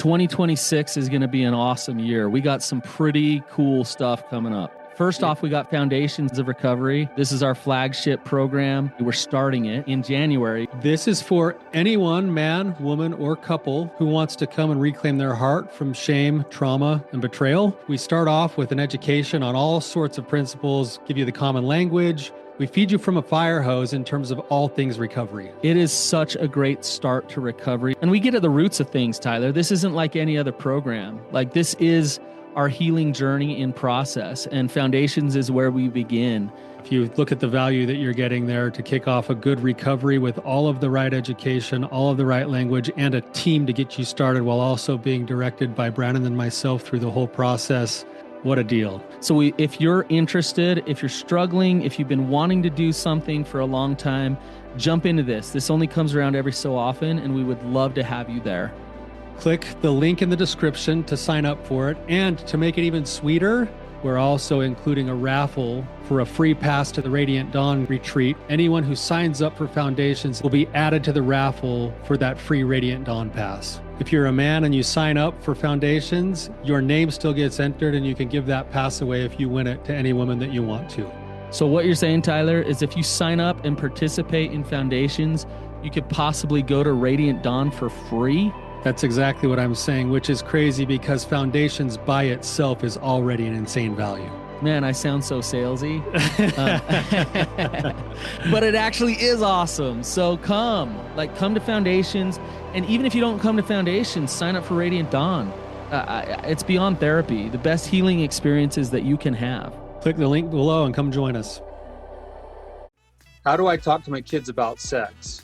2026 is going to be an awesome year. We got some pretty cool stuff coming up. First off, we got Foundations of Recovery. This is our flagship program. We're starting it in January. This is for anyone, man, woman, or couple who wants to come and reclaim their heart from shame, trauma, and betrayal. We start off with an education on all sorts of principles, give you the common language. We feed you from a fire hose in terms of all things recovery. It is such a great start to recovery. And we get at the roots of things, Tyler. This isn't like any other program. Like, this is our healing journey in process, and Foundations is where we begin. If you look at the value that you're getting there to kick off a good recovery with all of the right education, all of the right language, and a team to get you started while also being directed by Brandon and myself through the whole process, what a deal. So if you're interested, if you're struggling, if you've been wanting to do something for a long time, jump into this. This only comes around every so often, and we would love to have you there. Click the link in the description to sign up for it. And to make it even sweeter, we're also including a raffle for a free pass to the Radiant Dawn retreat. Anyone who signs up for Foundations will be added to the raffle for that free Radiant Dawn pass. If you're a man and you sign up for Foundations, your name still gets entered, and you can give that pass away if you win it to any woman that you want to. So what you're saying, Tyler, is if you sign up and participate in Foundations, you could possibly go to Radiant Dawn for free? That's exactly what I'm saying, which is crazy because Foundations by itself is already an insane value. Man, I sound so salesy. But it actually is awesome. So come to Foundations. And even if you don't come to Foundations, sign up for Radiant Dawn. It's beyond therapy, the best healing experiences that you can have. Click the link below and come join us. How do I talk to my kids about sex?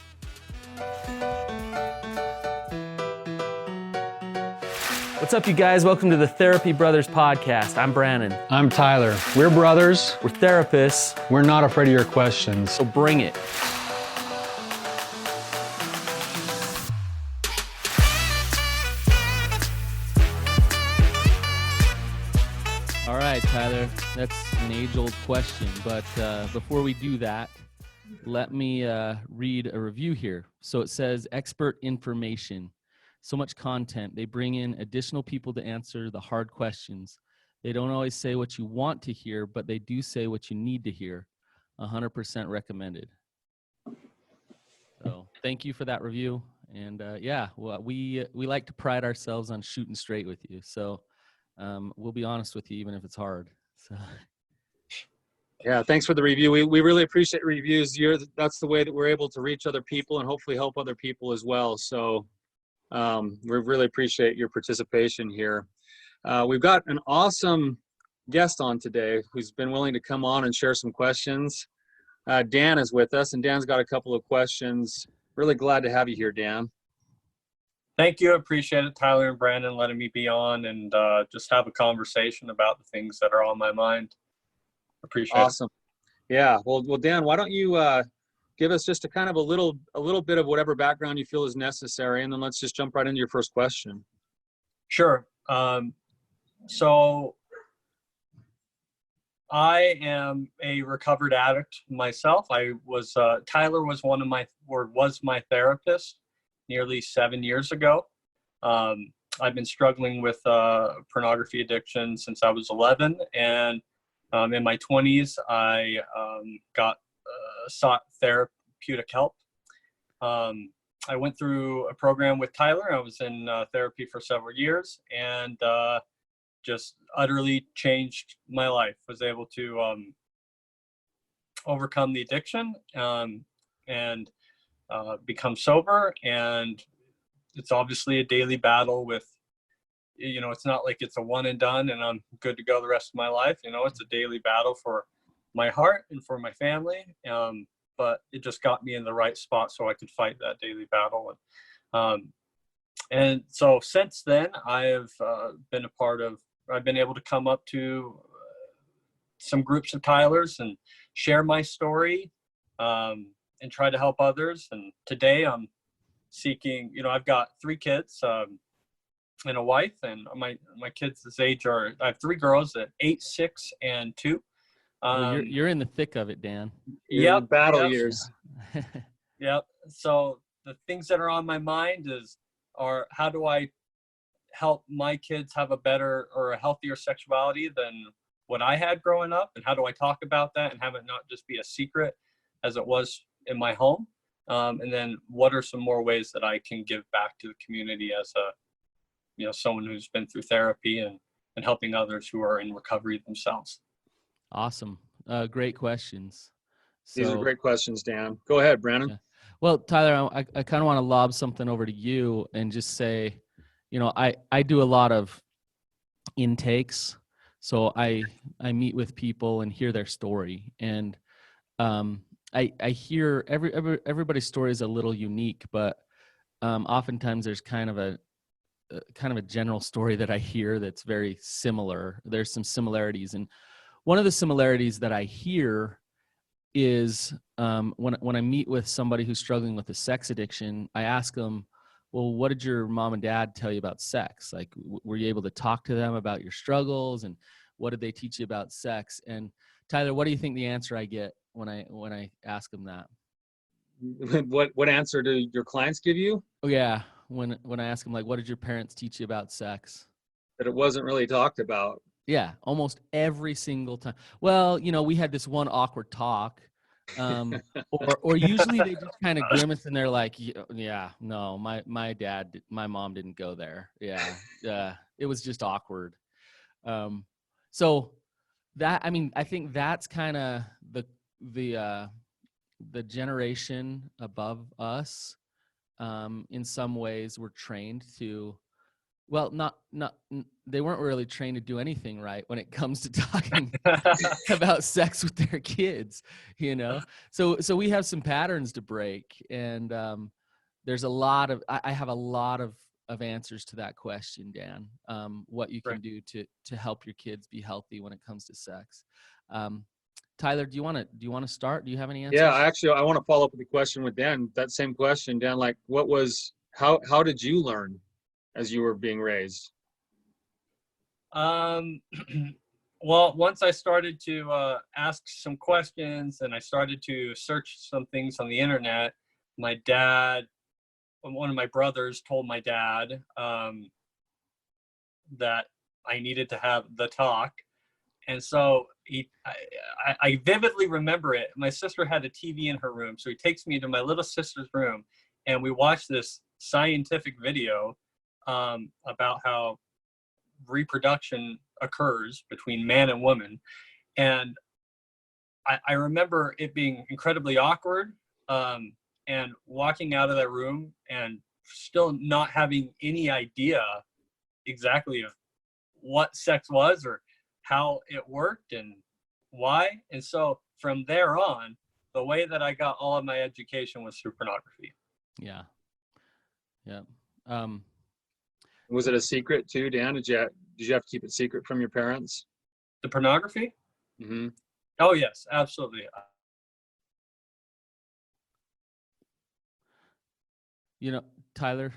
What's up, you guys? Welcome to the Therapy Brothers podcast. I'm Brandon. I'm Tyler. We're brothers. We're therapists. We're not afraid of your questions. So bring it. All right, Tyler, that's an age-old question, but before we do that, let me read a review here. So it says, expert information. So much content. They bring in additional people to answer the hard questions. They don't always say what you want to hear, but they do say what you need to hear. 100% recommended. So thank you for that review. And we like to pride ourselves on shooting straight with you. So we'll be honest with you, even if it's hard. So. Yeah, thanks for the review. We really appreciate reviews. That's the way that we're able to reach other people and hopefully help other people as well. So we really appreciate your participation here. We've got an awesome guest on today who's been willing to come on and share some questions. Dan is with us, and Dan's got a couple of questions. Really glad to have you here, Dan. Thank you. I appreciate it, Tyler and Brandon, letting me be on and just have a conversation about the things that are on my mind. Appreciate awesome. It. Yeah. Well, Dan, why don't you give us just a kind of a little bit of whatever background you feel is necessary, and then let's just jump right into your first question. Sure. So I am a recovered addict myself. Tyler was was my therapist nearly 7 years ago. I've been struggling with pornography addiction since I was 11, and in my 20s, I sought therapeutic help. I went through a program with Tyler. I was in therapy for several years, and just utterly changed my life. Was able to overcome the addiction and become sober. And it's obviously a daily battle with, it's not like it's a one and done and I'm good to go the rest of my life. It's a daily battle for my heart and for my family. But it just got me in the right spot so I could fight that daily battle. And so since then, I have I've been able to come up to some groups of Tylers and share my story and try to help others. And today I'm seeking, I've got 3 kids and a wife, and my kids this age I have 3 girls at 8, 6, and 2. You're in the thick of it, Dan. Yep, battle years. Yep. So the things that are on my mind are how do I help my kids have a better or a healthier sexuality than what I had growing up? And how do I talk about that and have it not just be a secret as it was in my home? And then what are some more ways that I can give back to the community as someone who's been through therapy and helping others who are in recovery themselves? Awesome. Great questions. These are So, great questions, Dan. Go ahead, Brandon. yeah. Well, Tyler, I kind of want to lob something over to you and just say, I do a lot of intakes. So I meet with people and hear their story. And I hear everybody's story is a little unique, but oftentimes there's kind of a general story that I hear that's very similar. There's some similarities. And one of the similarities that I hear is when I meet with somebody who's struggling with a sex addiction, I ask them, well, what did your mom and dad tell you about sex? Like, were you able to talk to them about your struggles, and what did they teach you about sex? And Tyler, what do you think the answer I get when I ask them that? What answer do your clients give you? Oh yeah, when I ask them, like, what did your parents teach you about sex? That it wasn't really talked about. Yeah, almost every single time. Well, we had this one awkward talk. Or usually they just kind of grimace and they're like, yeah, no, my mom didn't go there. Yeah, it was just awkward. So that, I think that's kind of the generation above us. In some ways, were trained to. Well, they weren't really trained to do anything right when it comes to talking about sex with their kids, So we have some patterns to break, and there's a lot of I have a lot of answers to that question, Dan. What you can do to help your kids be healthy when it comes to sex. Tyler, do you want to start? Do you have any answers? Yeah, actually, I want to follow up with the question with Dan. That same question, Dan. Like, how did you learn as you were being raised? Well, once I started to ask some questions and I started to search some things on the internet, my dad, one of my brothers told my dad that I needed to have the talk. And so I vividly remember it. My sister had a TV in her room. So he takes me to my little sister's room and we watched this scientific video about how reproduction occurs between man and woman. And I remember it being incredibly awkward and walking out of that room and still not having any idea exactly of what sex was or how it worked and why. And so from there on, the way that I got all of my education was through pornography. Yeah. Was it a secret too, Dan? Did you have to keep it secret from your parents? The pornography? Mm-hmm. Oh yes, absolutely. Tyler,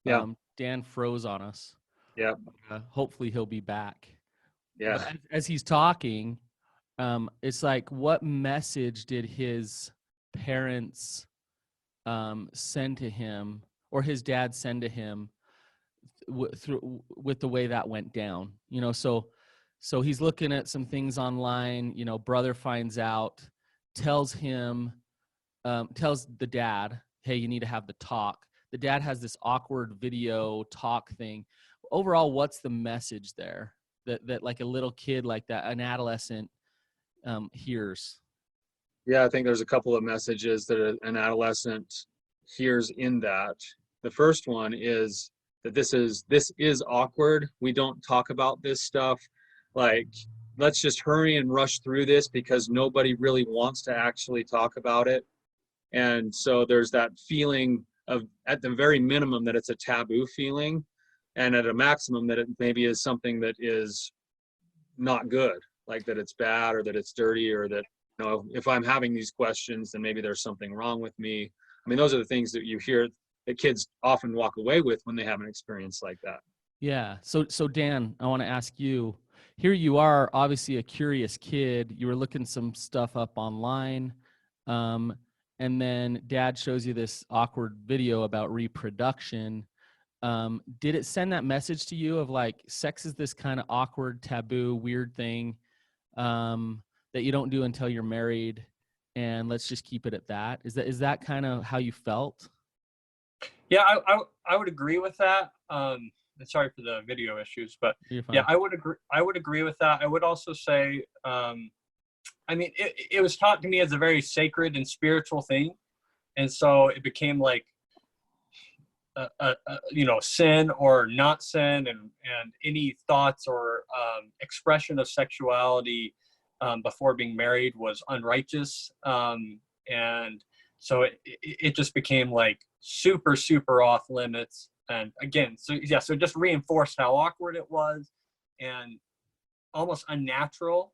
Yeah. Dan froze on us. Yeah. Hopefully he'll be back. Yeah. But as he's talking, it's like, what message did his parents send to him, or his dad send to him with the way that went down? So he's looking at some things online. Brother finds out, tells the dad, hey, you need to have the talk. The dad has this awkward video talk thing. Overall, what's the message there that like a little kid like that, an adolescent, hears? Yeah, I think there's a couple of messages that an adolescent hears in that. The first one is that this is awkward. We don't talk about this stuff. Like, let's just hurry and rush through this because nobody really wants to actually talk about it. And so there's that feeling of, at the very minimum, that it's a taboo feeling, and at a maximum that it maybe is something that is not good, like that it's bad or that it's dirty, or that, if I'm having these questions, then maybe there's something wrong with me. I mean, those are the things that you hear that kids often walk away with when they have an experience like that. Yeah. So Dan, I want to ask you, here you are, obviously a curious kid. You were looking some stuff up online. And then dad shows you this awkward video about reproduction. did it send that message to you of like, sex is this kind of awkward, taboo, weird thing that you don't do until you're married, and let's just keep it at that? Is that kind of how you felt? Yeah, I would agree with that. And sorry for the video issues, but You're fine. yeah, I would agree with that. I would also say, I mean, it was taught to me as a very sacred and spiritual thing, and so it became like sin or not sin, and any thoughts or expression of sexuality before being married was unrighteous, and so it just became like super, super off limits. And again, so it just reinforced how awkward it was and almost unnatural,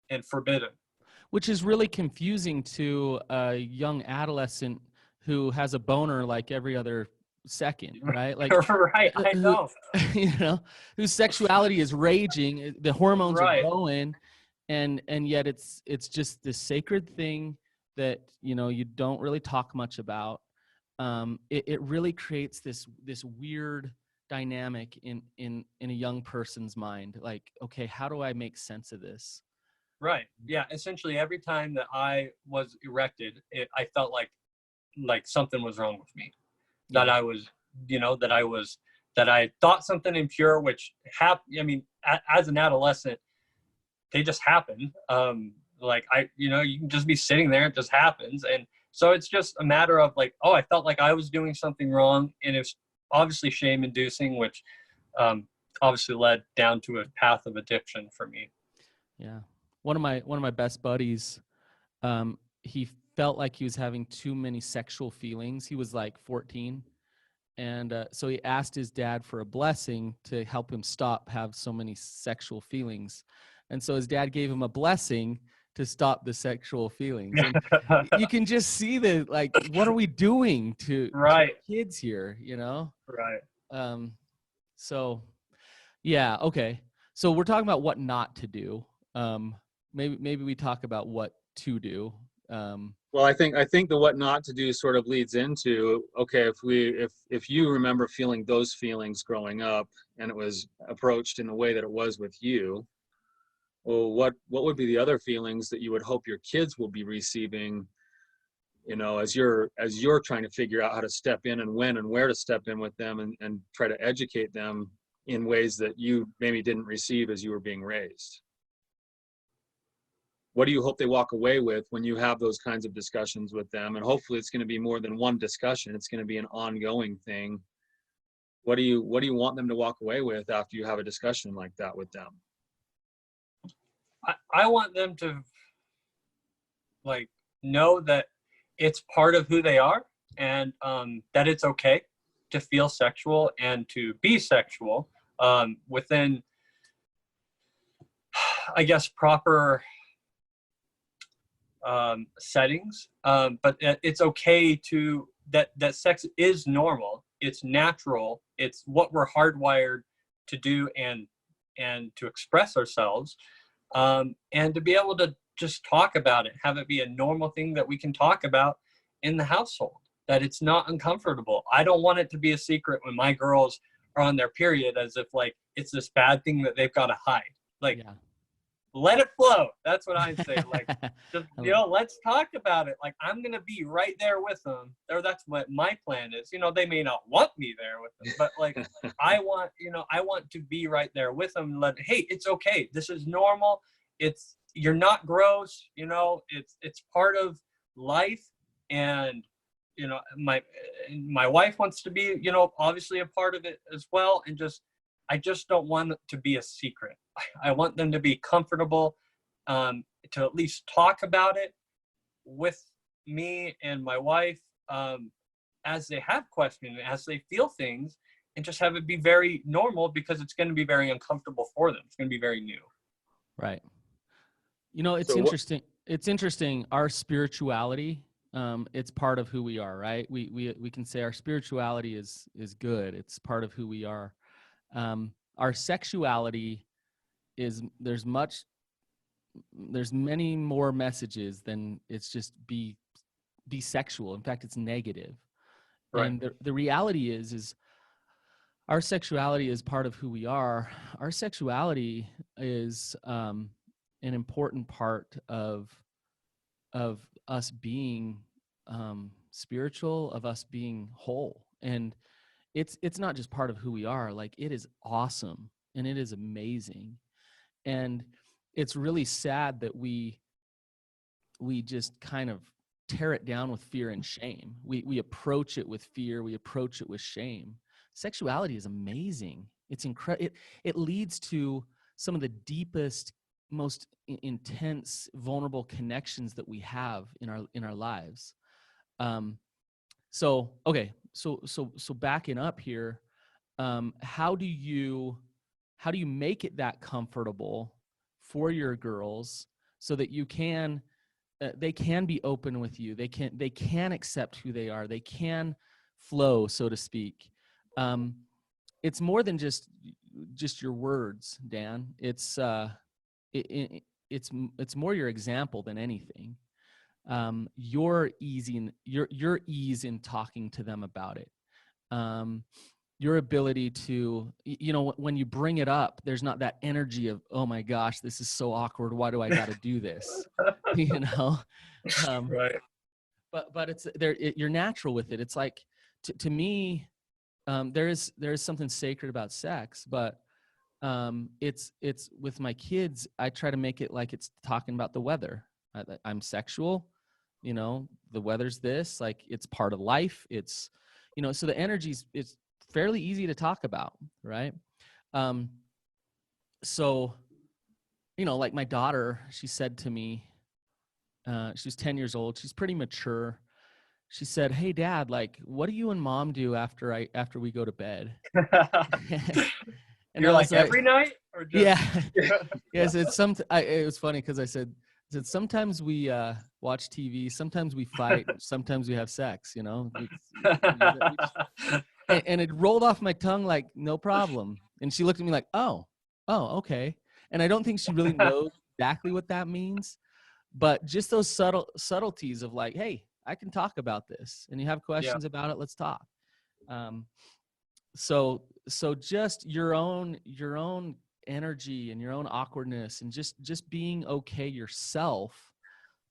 and forbidden. Which is really confusing to a young adolescent who has a boner like every other second, right? Like, Right, I know. Whose sexuality is raging, the hormones Right. are going, and yet it's just this sacred thing that you don't really talk much about. It really creates this weird dynamic in a young person's mind. Like, okay, how do I make sense of this? Right. Yeah. Essentially, every time that I was erected, I felt like something was wrong with me. That I was, that I thought something impure, which happened. I mean, as an adolescent, they just happen. You can just be sitting there, it just happens. And so it's just a matter of like, oh, I felt like I was doing something wrong, and it's obviously shame inducing, which obviously led down to a path of addiction for me. Yeah. One of my best buddies, he felt like he was having too many sexual feelings. He was like 14. And so he asked his dad for a blessing to help him have so many sexual feelings. And so his dad gave him a blessing to stop the sexual feelings. And you can just see what are we doing to kids here, Right. So yeah, okay. So we're talking about what not to do. Maybe we talk about what to do. Well, I think the what not to do sort of leads into, okay, if you remember feeling those feelings growing up and it was approached in the way that it was with you, well, what would be the other feelings that you would hope your kids will be receiving, as you're trying to figure out how to step in and when and where to step in with them and try to educate them in ways that you maybe didn't receive as you were being raised? What do you hope they walk away with when you have those kinds of discussions with them? And hopefully it's going to be more than one discussion. It's going to be an ongoing thing. What do you want them to walk away with after you have a discussion like that with them? I want them to know that it's part of who they are, and that it's okay to feel sexual and to be sexual within, I guess, proper settings, but it's okay that sex is normal, it's natural, it's what we're hardwired to do and to express ourselves, and to be able to just talk about it, have it be a normal thing that we can talk about in the household, that it's not uncomfortable. I don't want it to be a secret when my girls are on their period, as if like it's this bad thing that they've got to hide. Like, yeah. Let it flow. That's what I say. Like, just, let's talk about it. Like, I'm going to be right there with them. Or that's what my plan is. They may not want me there with them, but like, I want to be right there with them. Hey, it's okay. This is normal. You're not gross. It's part of life. And, my wife wants to be, obviously a part of it as well. And I just don't want it to be a secret. I want them to be comfortable, to at least talk about it with me and my wife, as they have questions, as they feel things, and just have it be very normal, because it's going to be very uncomfortable for them. It's going to be very new. Right. It's interesting. It's interesting. Our spirituality, it's part of who we are, right? We can say our spirituality is good. It's part of who we are. Our sexuality there's many more messages than it's just be sexual. In fact, it's negative. Right. And the reality is our sexuality is part of who we are. Our sexuality is an important part of us being spiritual, of us being whole. And it's not just part of who we are. Like, it is awesome and it is amazing. And it's really sad that we just kind of tear it down with fear and shame. We approach it with fear. We approach it with shame. Sexuality is amazing. It's incredible. It leads to some of the deepest, most intense, vulnerable connections that we have in our lives. So backing up here, how do you make it that comfortable for your girls so that they can be open with you, they can accept who they are, they can flow, so to speak? It's more than just your words, Dan. It's more your example than anything. Your ease in talking to them about it. Your ability to, when you bring it up, there's not that energy of, oh my gosh, this is so awkward. Why do I got to do this? Right. But it's there. You're natural with it. It's like, to me, there is something sacred about sex, but it's with my kids. I try to make it like it's talking about the weather. I'm sexual, the weather's this, like, it's part of life. It's, so the energy's, it's fairly easy to talk about, right? So, like my daughter, she said to me, she's 10 years old. She's pretty mature. She said, "Hey Dad, like, what do you and Mom do after we go to bed?" And You're I was like, every night, or just... Yeah. Yes, it was funny because I said sometimes we watch TV, sometimes we fight, sometimes we have sex, and it rolled off my tongue like, no problem. And she looked at me like, oh, okay. And I don't think she really knows exactly what that means, but just those subtleties of like, hey, I can talk about this, and you have questions about it, let's talk. So just your own energy and your own awkwardness, and just being okay yourself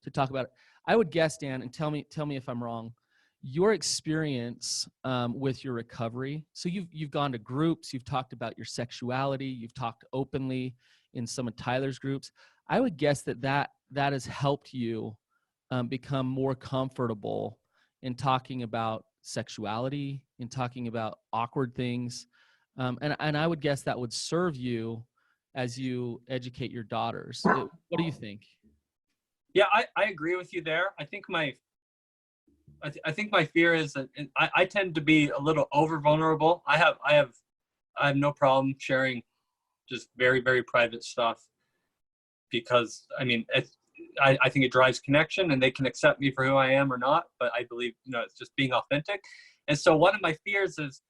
to talk about it. I would guess, Dan, and tell me if I'm wrong, your experience with your recovery. So you've gone to groups, you've talked about your sexuality, you've talked openly in some of Tyler's groups. I would guess that has helped you become more comfortable in talking about sexuality, in talking about awkward things. And I would guess that would serve you as you educate your daughters. What do you think? Yeah, I agree with you there. I think my fear is that I tend to be a little over vulnerable. I have no problem sharing just very, very private stuff, because I mean, I think it drives connection, and they can accept me for who I am or not. But I believe, it's just being authentic. And so one of my fears is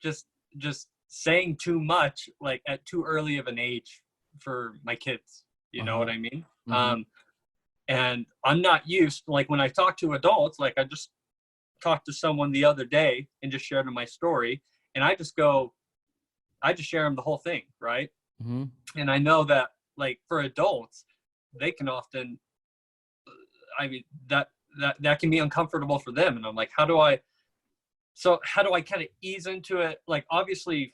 just saying too much, like at too early of an age for my kids. You know what I mean? Mm-hmm. And I'm not used, like when I talk to adults, like I just talked to someone the other day and just shared them my story, and I just share them the whole thing, right? Mm-hmm. And I know that, like, for adults, they can often, I mean, that can be uncomfortable for them. And I'm like, how do I kind of ease into it? Like, obviously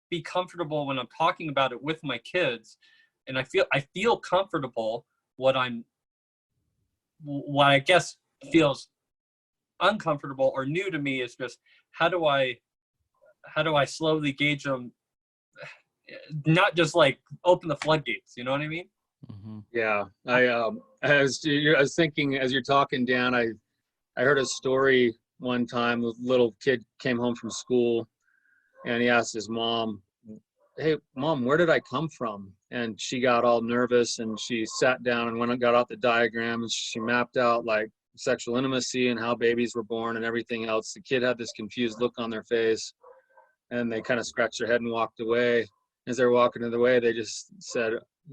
be comfortable when I'm talking about it with my kids. And I feel comfortable. What I guess feels uncomfortable or new to me is just, how do I slowly gauge them? Not just like open the floodgates, you know what I mean? Mm-hmm. Yeah, I was thinking as you're talking, Dan, I heard a story one time. A little kid came home from school, and he asked his mom, "Hey, Mom, where did I come from?" And she got all nervous, and she sat down and got out the diagram, and she mapped out like sexual intimacy and how babies were born and everything else. The kid had this confused look on their face, and they kind of scratched their head and walked away. As they were walking away, they just said,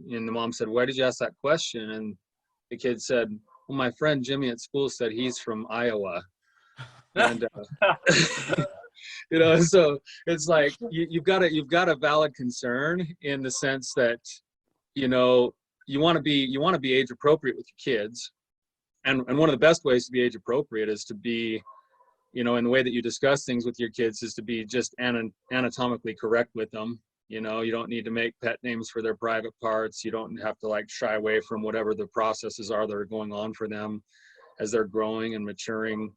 and the mom said, "Why did you ask that question?" And the kid said, "Well, my friend Jimmy at school said he's from Iowa." And So it's like you've got a valid concern in the sense that, you want to be age appropriate with your kids. And one of the best ways to be age appropriate is to be, in the way that you discuss things with your kids, is to be just anatomically correct with them. You don't need to make pet names for their private parts. You don't have to shy away from whatever the processes are that are going on for them as they're growing and maturing.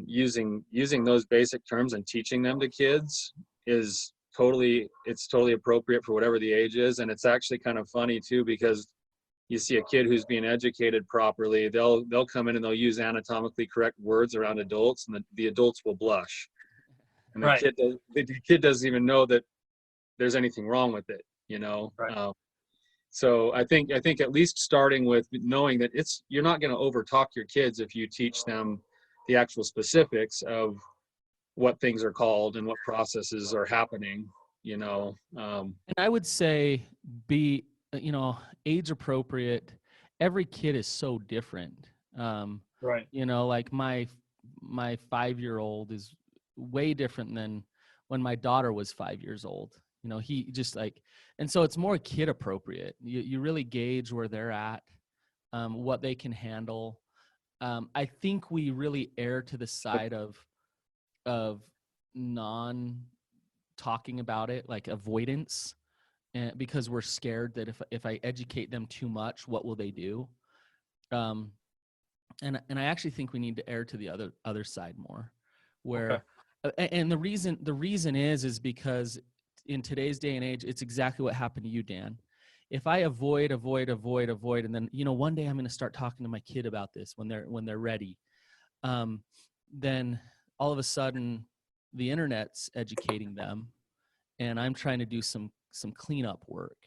Using those basic terms and teaching them to kids is totally appropriate for whatever the age is. And it's actually kind of funny too, because you see a kid who's being educated properly, they'll come in and they'll use anatomically correct words around adults, and the adults will blush. And the kid doesn't even know that there's anything wrong with it, Right. So I think at least starting with knowing that you're not going to overtalk your kids if you teach them the actual specifics of what things are called and what processes are happening, And I would say be, age appropriate. Every kid is so different. Right. Like my 5-year-old is way different than when my daughter was 5 years old. He just and so it's more kid appropriate. You really gauge where they're at, what they can handle. I think we really err to the side of non talking about it, like avoidance, and because we're scared that if I educate them too much, what will they do? And I actually think we need to err to the other side more, where and the reason is because in today's day and age, it's exactly what happened to you, Dan. If I avoid, and then one day I'm going to start talking to my kid about this when they're ready, then all of a sudden the internet's educating them, and I'm trying to do some cleanup work,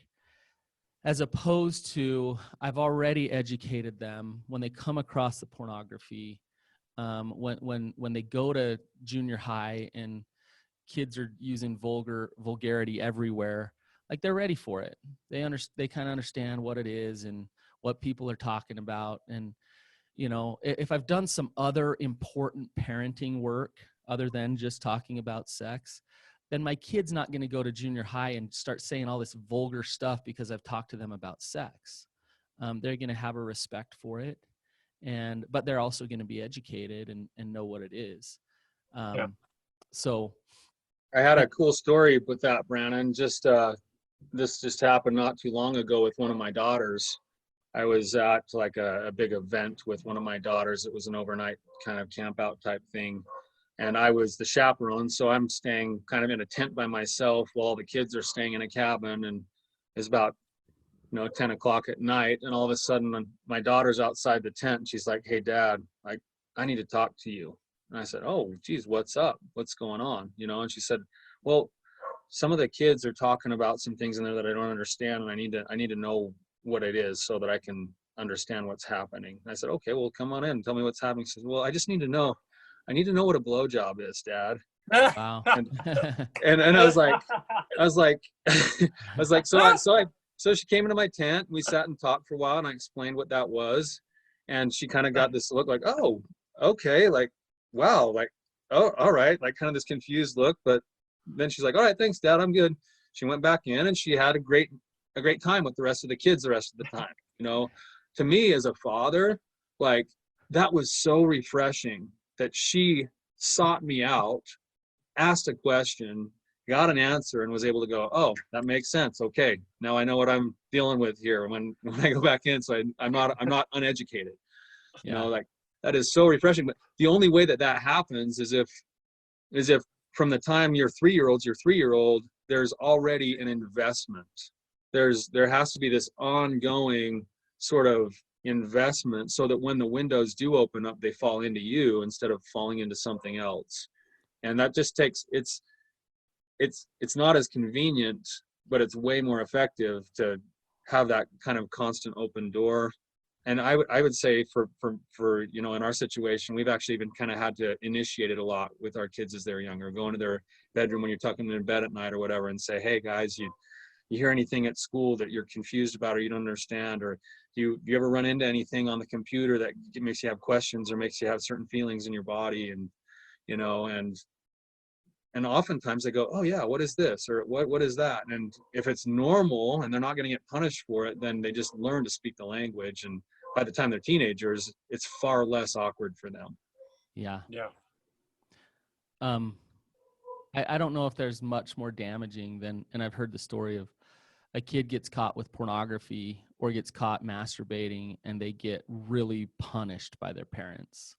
as opposed to I've already educated them when they come across the pornography, when they go to junior high and kids are using vulgarity everywhere. Like, they're ready for it. They kind of understand what it is and what people are talking about. And, if I've done some other important parenting work other than just talking about sex, then my kid's not going to go to junior high and start saying all this vulgar stuff because I've talked to them about sex. They're going to have a respect for it, but they're also going to be educated and know what it is. So I had a cool story with that, Brandon. This just happened not too long ago with one of my daughters. I was at a big event with one of my daughters. It was an overnight kind of camp out type thing. And I was the chaperone. So I'm staying kind of in a tent by myself while the kids are staying in a cabin. And it's about, 10 o'clock at night. And all of a sudden my daughter's outside the tent. And she's like, "Hey, Dad, I need to talk to you." And I said, "Oh, geez, what's up? What's going on?" And she said, "Well, some of the kids are talking about some things in there that I don't understand, and I need to know what it is so that I can understand what's happening." And I said, "Okay, well, come on in and tell me what's happening." She says, "Well, I need to know what a blowjob is, Dad." wow. And I was like, so she came into my tent, and we sat and talked for a while, and I explained what that was, and she kind of got this look like, "Oh, okay, wow, oh, all right," kind of this confused look. But then she's like, "All right, thanks, Dad, I'm good." She went back in, and she had a great time with the rest of the kids the rest of the time. To me as a father, that was so refreshing that she sought me out, asked a question, got an answer, and was able to go, "Oh, that makes sense. Okay, now I know what I'm dealing with here when I go back in, so I'm not uneducated." That is so refreshing. But the only way that happens is if from the time your 3-year-old, there's already an investment. There has to be this ongoing sort of investment so that when the windows do open up, they fall into you instead of falling into something else. And that just takes, it's not as convenient, but it's way more effective to have that kind of constant open door. And I would say for in our situation, we've actually been kind of had to initiate it a lot with our kids as they're younger, go into their bedroom when you're tucking them in bed at night or whatever, and say, "Hey guys, you hear anything at school that you're confused about or you don't understand, or do you ever run into anything on the computer that makes you have questions or makes you have certain feelings in your body?" And And oftentimes they go, oh yeah, what is this? Or what is that? And if it's normal and they're not going to get punished for it, then they just learn to speak the language. And by the time they're teenagers, it's far less awkward for them. Yeah. Yeah. I don't know if there's much more damaging than, and I've heard the story of a kid gets caught with pornography or gets caught masturbating and they get really punished by their parents.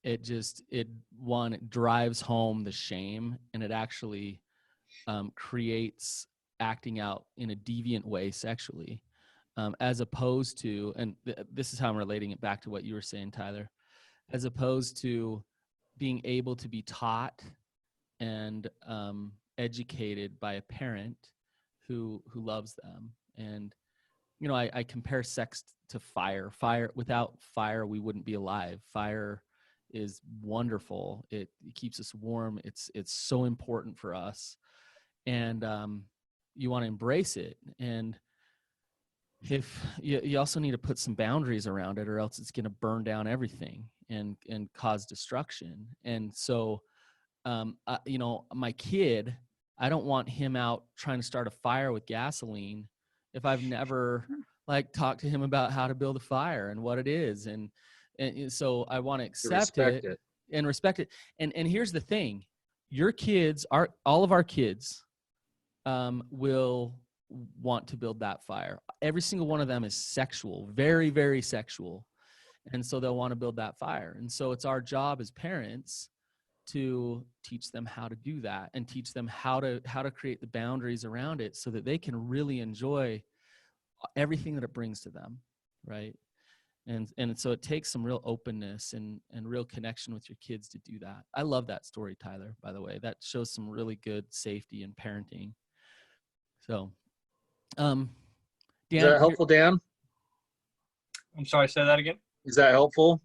It drives home the shame, and it actually creates acting out in a deviant way sexually, as opposed to, and this is how I'm relating it back to what you were saying, Tyler, as opposed to being able to be taught and educated by a parent who loves them. And I compare sex to fire. Without fire, we wouldn't be alive. Fire is wonderful. It keeps us warm. It's so important for us, and you want to embrace it. And if you also need to put some boundaries around it, or else it's going to burn down everything and cause destruction. And so, my kid, I don't want him out trying to start a fire with gasoline if I've never talked to him about how to build a fire and what it is. And so I want to accept it and respect it. And here's the thing, all of our kids will want to build that fire. Every single one of them is sexual, very, very sexual. And so they'll want to build that fire. And so it's our job as parents to teach them how to do that, and teach them how to create the boundaries around it so that they can really enjoy everything that it brings to them, right? And so it takes some real openness and real connection with your kids to do that. I love that story, Tyler, by the way. That shows some really good safety in parenting. So, Dan, Is that helpful, Dan? I'm sorry, say that again. Is that helpful?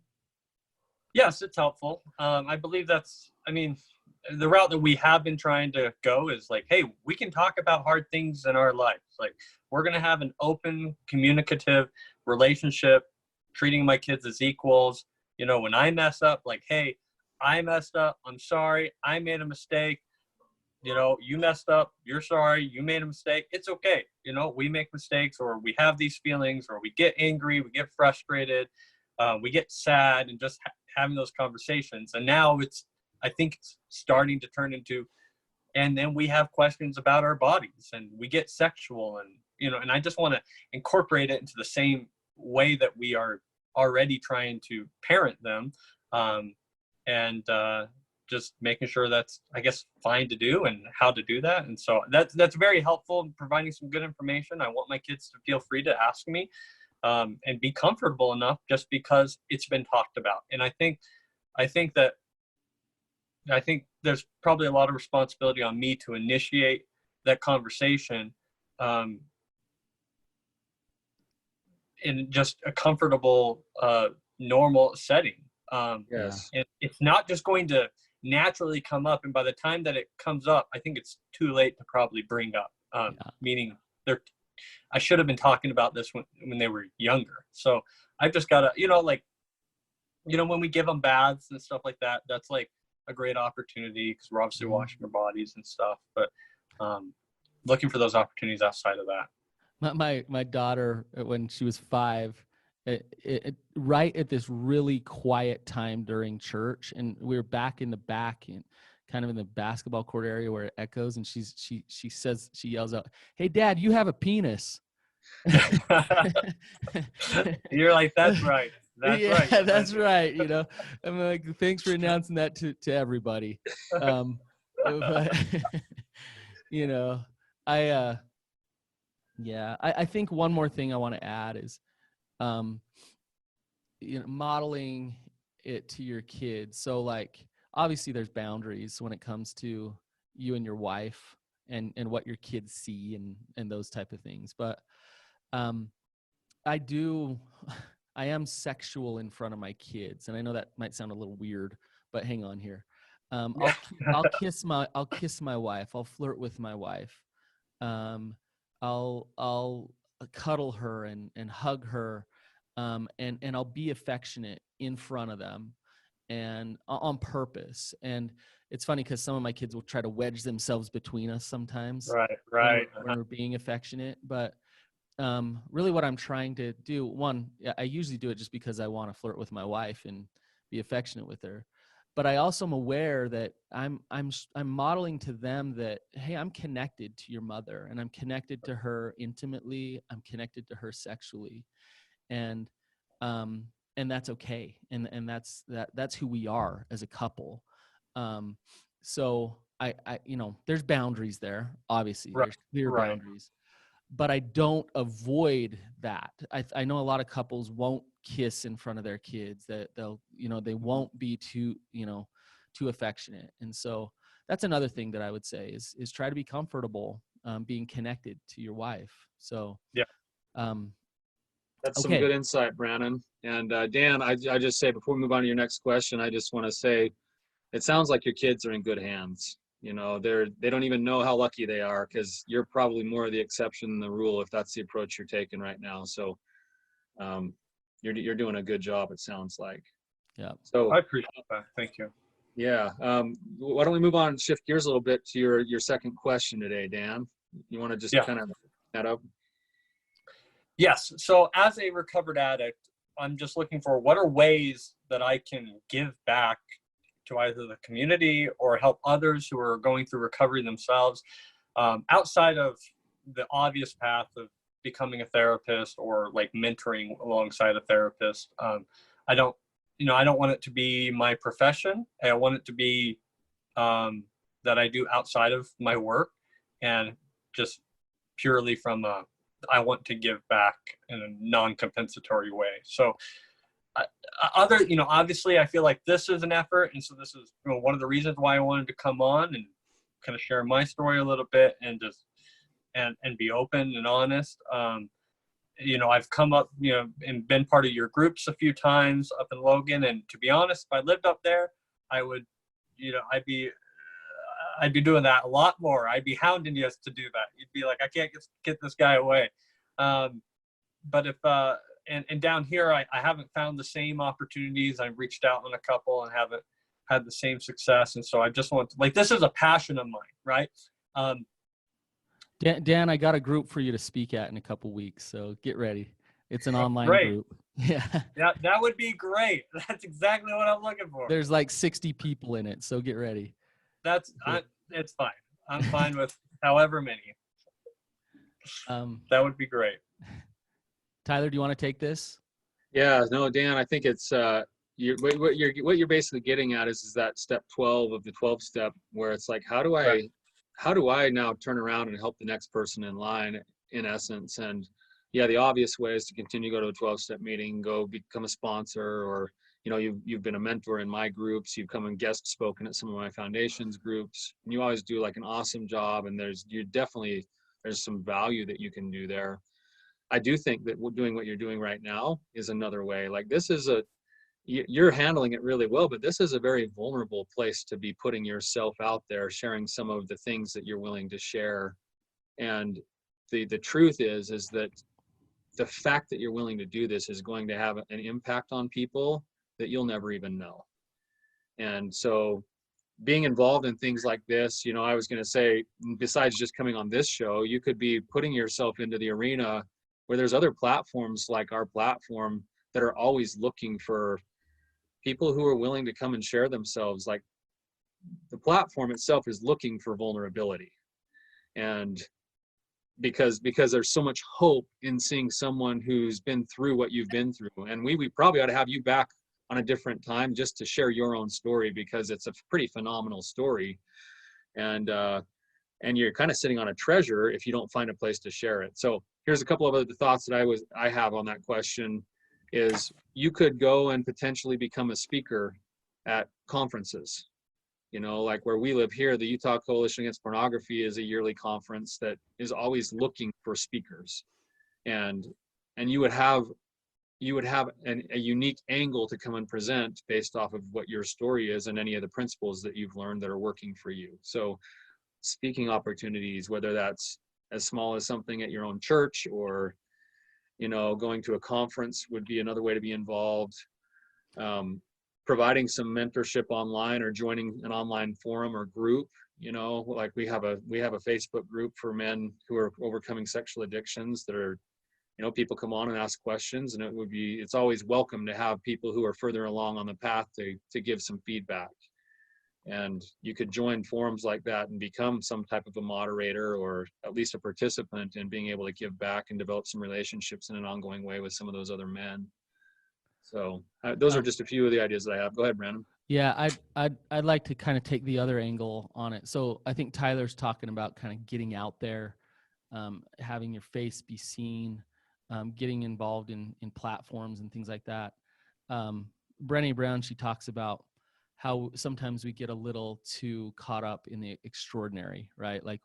Yes, it's helpful. I believe the route that we have been trying to go is hey, we can talk about hard things in our lives. We're going to have an open, communicative relationship, treating my kids as equals. When I mess up, hey, I messed up. I'm sorry. I made a mistake. You messed up. You're sorry. You made a mistake. It's okay. We make mistakes, or we have these feelings, or we get angry, we get frustrated, we get sad, and just having those conversations. And now I think it's starting to turn into, and then we have questions about our bodies, and we get sexual, and I just want to incorporate it into the same way that we are already trying to parent them, and just making sure that's, I guess, fine to do and how to do that. And so that's very helpful in providing some good information. I want my kids to feel free to ask me, and be comfortable enough, just because it's been talked about. And I think there's probably a lot of responsibility on me to initiate that conversation, in just a comfortable, normal setting. Yes. And it's not just going to naturally come up. And by the time that it comes up, I think it's too late to probably bring up, meaning I should have been talking about this when they were younger. So I've just got to, when we give them baths and stuff like that, that's a great opportunity, because we're obviously washing our bodies and stuff, but looking for those opportunities outside of that. My daughter, when she was 5, right at this really quiet time during church, and we were back in the back, and kind of in the basketball court area where it echoes, and she yells out, "Hey, Dad, you have a penis." You're like, that's right. That's right. Yeah, that's right. I'm like, thanks for announcing that to everybody. But, I think one more thing I want to add is, modeling it to your kids. So obviously there's boundaries when it comes to you and your wife, and what your kids see, and those type of things. But I am sexual in front of my kids, and I know that might sound a little weird, but hang on here. I'll kiss my wife. I'll flirt with my wife. I'll cuddle her and hug her, and I'll be affectionate in front of them, and on purpose. And it's funny because some of my kids will try to wedge themselves between us sometimes Right. when Right. when we're being affectionate. But really what I'm trying to do, one, I usually do it just because I want to flirt with my wife and be affectionate with her. But I also am aware that I'm modeling to them that, hey, I'm connected to your mother, and I'm connected to her intimately. I'm connected to her sexually, and that's okay, and that's who we are as a couple. So I there's boundaries there. Obviously, Right. there's clear Right. boundaries, but I don't avoid that. I know a lot of couples won't kiss in front of their kids, that they won't be too affectionate. And so that's another thing that I would say is try to be comfortable being connected to your wife. So, Yeah. That's some okay. good insight, Brandon. And Dan, I just say, before we move on to your next question, I just want to say, it sounds like your kids are in good hands. They don't even know how lucky they are, because you're probably more of the exception than the rule if that's the approach you're taking right now. So you're doing a good job, it sounds like. Yeah. So I appreciate that. Thank you. yeah, why don't we move on and shift gears a little bit to your second question today, Dan? You want to just Yeah. kind of that up? Yes. So as a recovered addict, I'm just looking for what are ways that I can give back to either the community or help others who are going through recovery themselves, outside of the obvious path of becoming a therapist or like mentoring alongside a therapist. I don't want it to be my profession. I want it to be that I do outside of my work, and just purely from I want to give back in a non-compensatory way. So obviously I feel like this is an effort. And so this is one of the reasons why I wanted to come on and kind of share my story a little bit, and just, and be open and honest. I've come up, and been part of your groups a few times up in Logan. And to be honest, if I lived up there, I would, I'd be doing that a lot more. I'd be hounding you to do that. You'd be like, I can't get this guy away. But if, and down here, I haven't found the same opportunities. I've reached out on a couple and haven't had the same success. And so I just want to, this is a passion of mine, right? Dan, I got a group for you to speak at in a couple weeks, so get ready. It's an online great. group. Yeah. That would be great. That's exactly what I'm looking for. There's like 60 people in it, so get ready. It's fine. I'm fine with however many. That would be great. Tyler, do you want to take this? Yeah, no, Dan, I think it's what you're basically getting at is that step 12 of the 12 step, where it's like, how do I now turn around and help the next person in line, in essence? And yeah, the obvious way is to continue to go to a 12-step meeting, go become a sponsor, or you've been a mentor in my groups, you've come and guest spoken at some of my foundation's groups, and you always do like an awesome job, and there's some value that you can do there. I do think that doing what you're doing right now is another way. Like, you're handling it really well, but this is a very vulnerable place to be putting yourself out there, sharing some of the things that you're willing to share. And the truth is that the fact that you're willing to do this is going to have an impact on people that you'll never even know. And so being involved in things like this, I was going to say, besides just coming on this show, you could be putting yourself into the arena where there's other platforms like our platform that are always looking for people who are willing to come and share themselves. Like, the platform itself is looking for vulnerability. And because there's so much hope in seeing someone who's been through what you've been through. And we probably ought to have you back on a different time just to share your own story, because it's a pretty phenomenal story. And you're kind of sitting on a treasure if you don't find a place to share it. So here's a couple of other thoughts that I have on that question. Is you could go and potentially become a speaker at conferences. Like where we live here, the Utah Coalition Against Pornography is a yearly conference that is always looking for speakers. And you would have a unique angle to come and present based off of what your story is and any of the principles that you've learned that are working for you. So speaking opportunities, whether that's as small as something at your own church, or going to a conference would be another way to be involved. providing some mentorship online or joining an online forum or group. Like we have a Facebook group for men who are overcoming sexual addictions that are, people come on and ask questions, and it's always welcome to have people who are further along on the path to give some feedback. And you could join forums like that and become some type of a moderator or at least a participant in being able to give back and develop some relationships in an ongoing way with some of those other men. So those are just a few of the ideas that I have. Go ahead, Brandon. Yeah, I'd like to kind of take the other angle on it. So I think Tyler's talking about kind of getting out there, having your face be seen, getting involved in platforms and things like that. Brené Brown, she talks about how sometimes we get a little too caught up in the extraordinary, right? Like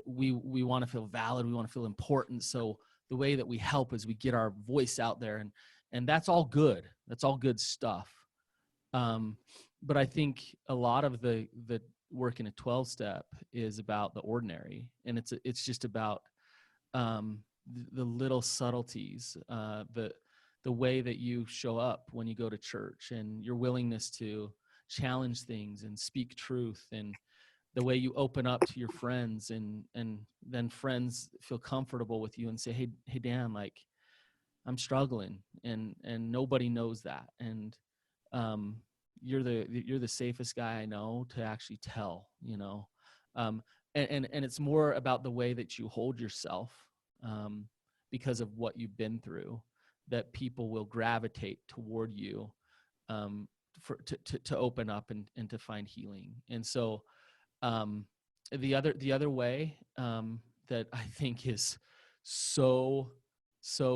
we want to feel valid, we want to feel important. So the way that we help is we get our voice out there, and that's all good. That's all good stuff. But I think a lot of the work in a 12-step is about the ordinary, and it's just about the little subtleties, the way that you show up when you go to church, and your willingness to challenge things and speak truth, and the way you open up to your friends, and then friends feel comfortable with you and say, hey Dan, like, I'm struggling, and nobody knows that, and you're the safest guy I know to actually tell, and it's more about the way that you hold yourself, because of what you've been through, that people will gravitate toward you, to open up and to find healing. And so the other way that I think is so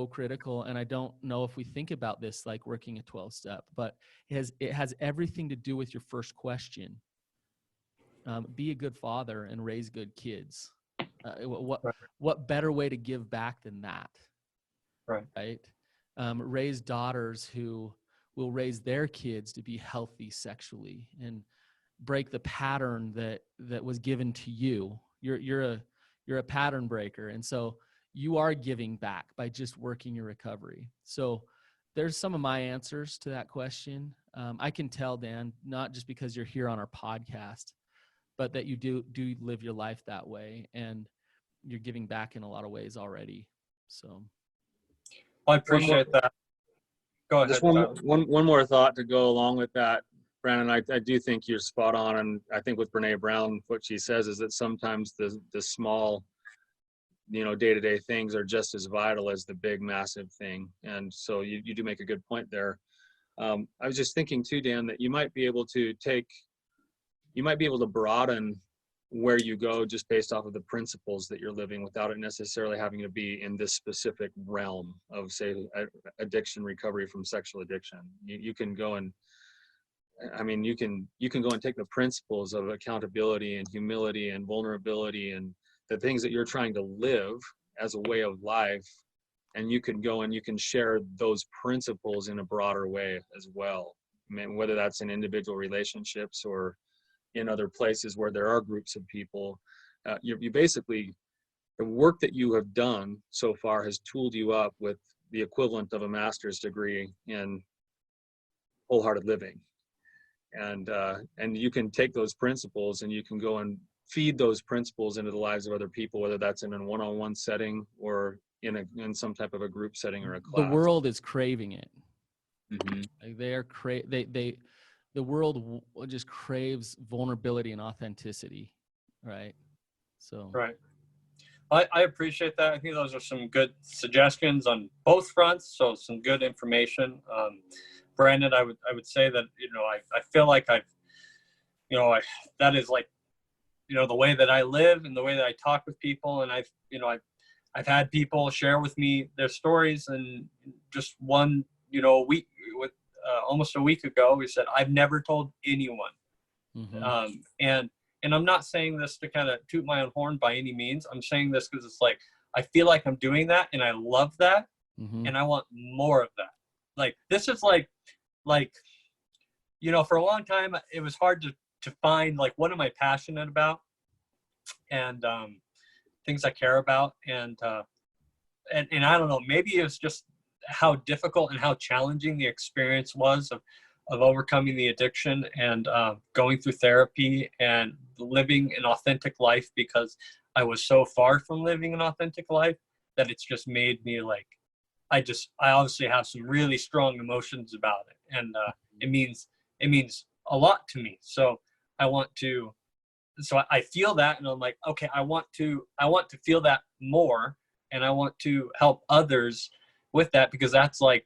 critical, and I don't know if we think about this like working a 12-step, but it has everything to do with your first question. Be a good father and raise good kids. What better way to give back than that? Right? Raise daughters who will raise their kids to be healthy sexually and break the pattern that was given to you. You're a pattern breaker, and so you are giving back by just working your recovery. So there's some of my answers to that question. I can tell, Dan, not just because you're here on our podcast, but that you do live your life that way, and you're giving back in a lot of ways already. So I appreciate that. Go ahead. Just one more thought to go along with that, Brandon. I do think you're spot on, and I think with Brené Brown, what she says is that sometimes the small, day-to-day things are just as vital as the big, massive thing. And so you do make a good point there. I was just thinking too, Dan, that you might be able to broaden where you go just based off of the principles that you're living, without it necessarily having to be in this specific realm of, say, addiction recovery from sexual addiction. You can go and, you can go and take the principles of accountability and humility and vulnerability and the things that you're trying to live as a way of life, and you can go and you can share those principles in a broader way as well. Whether that's in individual relationships or in other places where there are groups of people, you basically, the work that you have done so far has tooled you up with the equivalent of a master's degree in wholehearted living. And you can take those principles and you can go and feed those principles into the lives of other people, whether that's in a one-on-one setting or in some type of a group setting or a class. The world is craving it. Mm-hmm. Like the world just craves vulnerability and authenticity, right? So right. I appreciate that. I think those are some good suggestions on both fronts. So some good information. Brandon, I would say that, I feel like that is like, the way that I live and the way that I talk with people. And I've had people share with me their stories, and just one, week with almost a week ago, he said, I've never told anyone. Mm-hmm. And I'm not saying this to kind of toot my own horn by any means. I'm saying this because it's like, I feel like I'm doing that and I love that. Mm-hmm. And I want more of that. Like, this is like, for a long time, it was hard to find, like, what am I passionate about, and things I care about. And I don't know, maybe it was just how difficult and how challenging the experience was overcoming the addiction and going through therapy and living an authentic life, because I was so far from living an authentic life that it's just made me like, I obviously have some really strong emotions about it, and it means a lot to me. So I feel that, and I'm like, okay, I want to feel that more, and I want to help others with that, because that's like,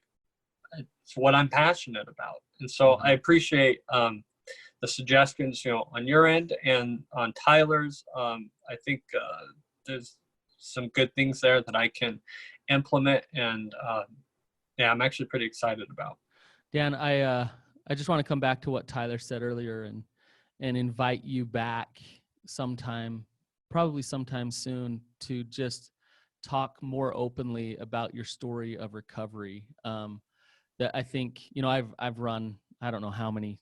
it's what I'm passionate about. And so I appreciate the suggestions, on your end and on Tyler's. I think there's some good things there that I can implement, and I'm actually pretty excited about. Dan, I just want to come back to what Tyler said earlier and invite you back sometime, probably sometime soon, to just talk more openly about your story of recovery. That I think, I've run, I don't know how many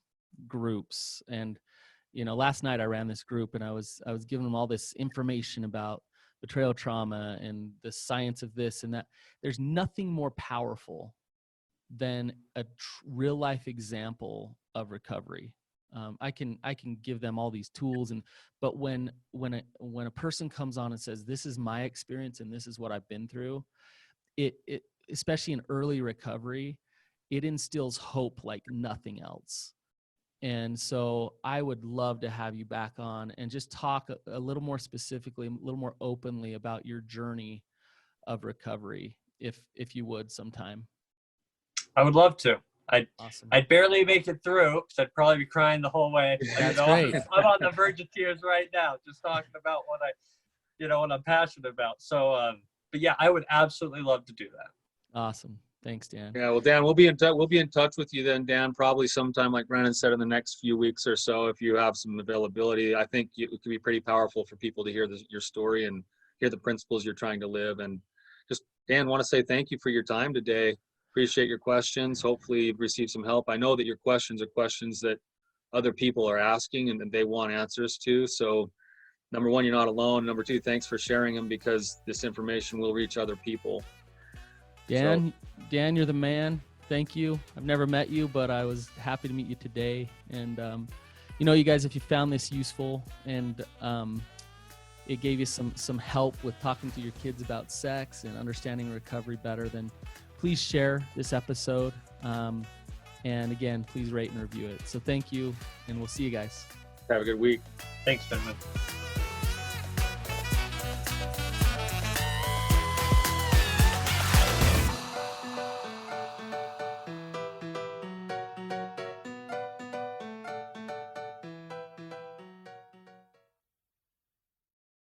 groups, and last night I ran this group, and I was giving them all this information about betrayal trauma and the science of this and that. There's nothing more powerful than a real life example of recovery. I can give them all these tools, but when a person comes on and says, this is my experience and this is what I've been through, it especially in early recovery, it instills hope like nothing else. And so I would love to have you back on and just talk a little more specifically, a little more openly about your journey of recovery, if you would sometime. I would love to. Awesome. I'd barely make it through, because I'd probably be crying the whole way. That's great. I'm on the verge of tears right now, just talking about what I'm passionate about. So, but yeah, I would absolutely love to do that. Awesome. Thanks, Dan. Yeah, well, Dan, we'll be in touch with you then, Dan, probably sometime, like Brennan said, in the next few weeks or so, if you have some availability. I think it could be pretty powerful for people to hear your story and hear the principles you're trying to live. And just, Dan, want to say thank you for your time today. Appreciate your questions. Hopefully you've received some help. I know that your questions are questions that other people are asking and that they want answers to. So number one, you're not alone. Number two, thanks for sharing them, because this information will reach other people. Dan, you're the man. Thank you. I've never met you, but I was happy to meet you today. And, you guys, if you found this useful and it gave you some help with talking to your kids about sex and understanding recovery better, then please share this episode. And again, please rate and review it. So thank you, and we'll see you guys. Have a good week. Thanks, Benjamin.